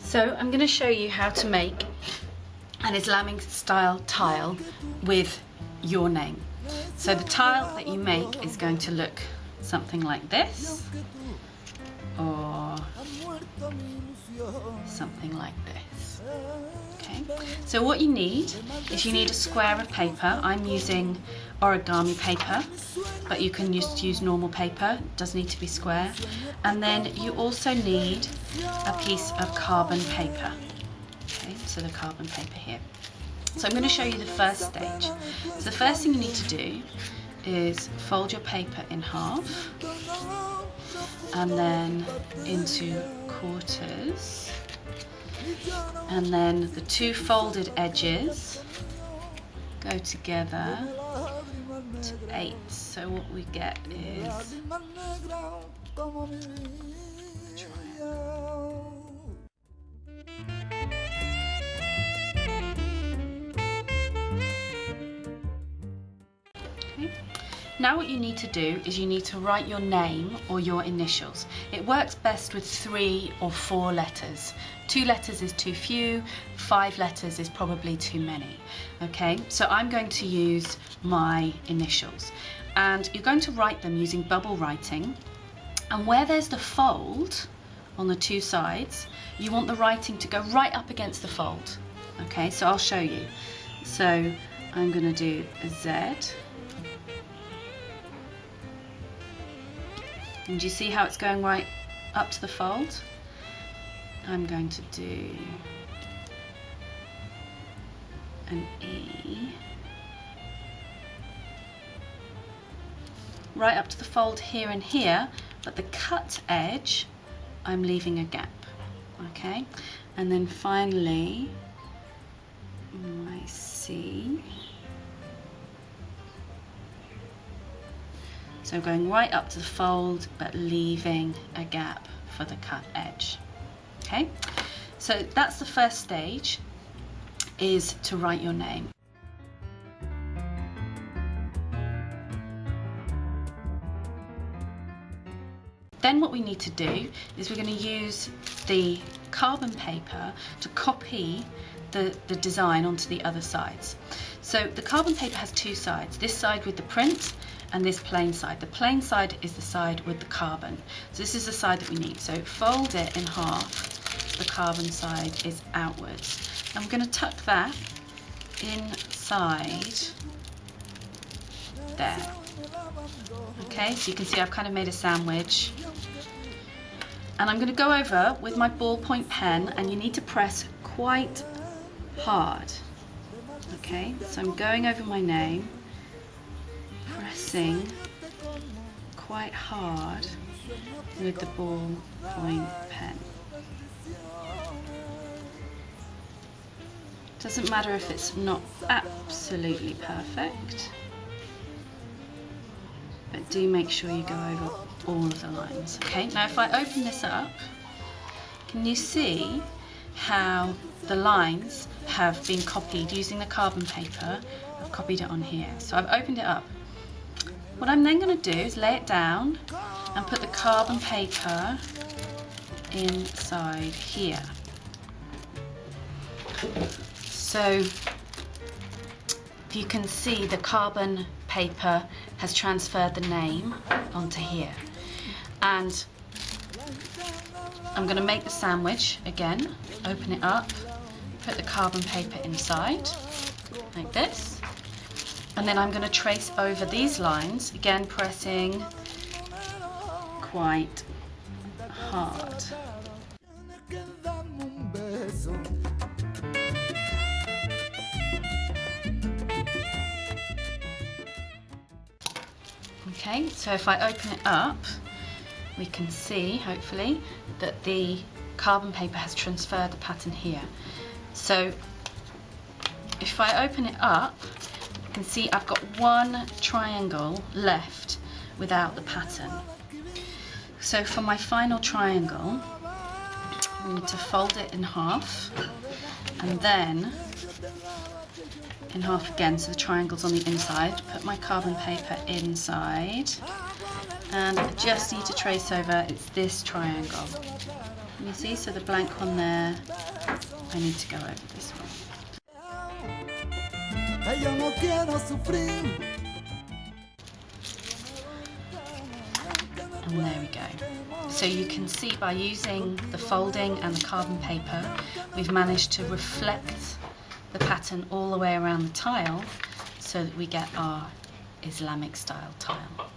So I'm going to show you how to make an Islamic style tile with your name. So the tile that you make is going to look something like this, or something like this. Okay, so what you need is you need a square of paper. I'm using origami paper, but you can just use normal paper. It does need to be square. And then you also need a piece of carbon paper. Okay, so the carbon paper here. So I'm going to show you the first stage. So the first thing you need to do is fold your paper in half and then into quarters, and then the two folded edges go together to 8. So what we get is Now what you need to do is you need to write your name or your initials. It works best with 3 or 4 letters. 2 letters is too few, 5 letters is probably too many. Okay, so I'm going to use my initials. And you're going to write them using bubble writing. And where there's the fold on the 2 sides, you want the writing to go right up against the fold. Okay, so I'll show you. So I'm going to do a Z. And do you see how it's going right up to the fold? I'm going to do an E. Right up to the fold here and here, but the cut edge, I'm leaving a gap. Okay? And then finally, my C. So going right up to the fold, but leaving a gap for the cut edge. Okay, so that's the first stage, is to write your name. Then what we need to do is we're going to use the carbon paper to copy the design onto the other sides. So the carbon paper has 2 sides, this side with the print and this plain side. The plain side is the side with the carbon. So this is the side that we need. So fold it in half, the carbon side is outwards. And we're going to tuck that inside there. Okay, so you can see I've kind of made a sandwich. And I'm going to go over with my ballpoint pen, and you need to press quite hard. Okay, so I'm going over my name, pressing quite hard with the ballpoint pen. Doesn't matter if it's not absolutely perfect, but do make sure you go over all of the lines. Okay, now if I open this up, can you see how the lines have been copied using the carbon paper? I've copied it on here. So I've opened it up. What I'm then going to do is lay it down and put the carbon paper inside here. So if you can see, the carbon paper has transferred the name onto here. And I'm going to make the sandwich again, open it up, put the carbon paper inside, like this. And then I'm going to trace over these lines, again pressing quite hard. Okay, so if I open it up, we can see, hopefully, that the carbon paper has transferred the pattern here. So if I open it up, you can see I've got one triangle left without the pattern. So for my final triangle, I need to fold it in half and then in half again, so the triangle's on the inside. Put my carbon paper inside, and I just need to trace over, it's this triangle. You see, so the blank one there, I need to go over this one. And there we go. So you can see by using the folding and the carbon paper, we've managed to reflect the pattern all the way around the tile so that we get our Islamic style tile.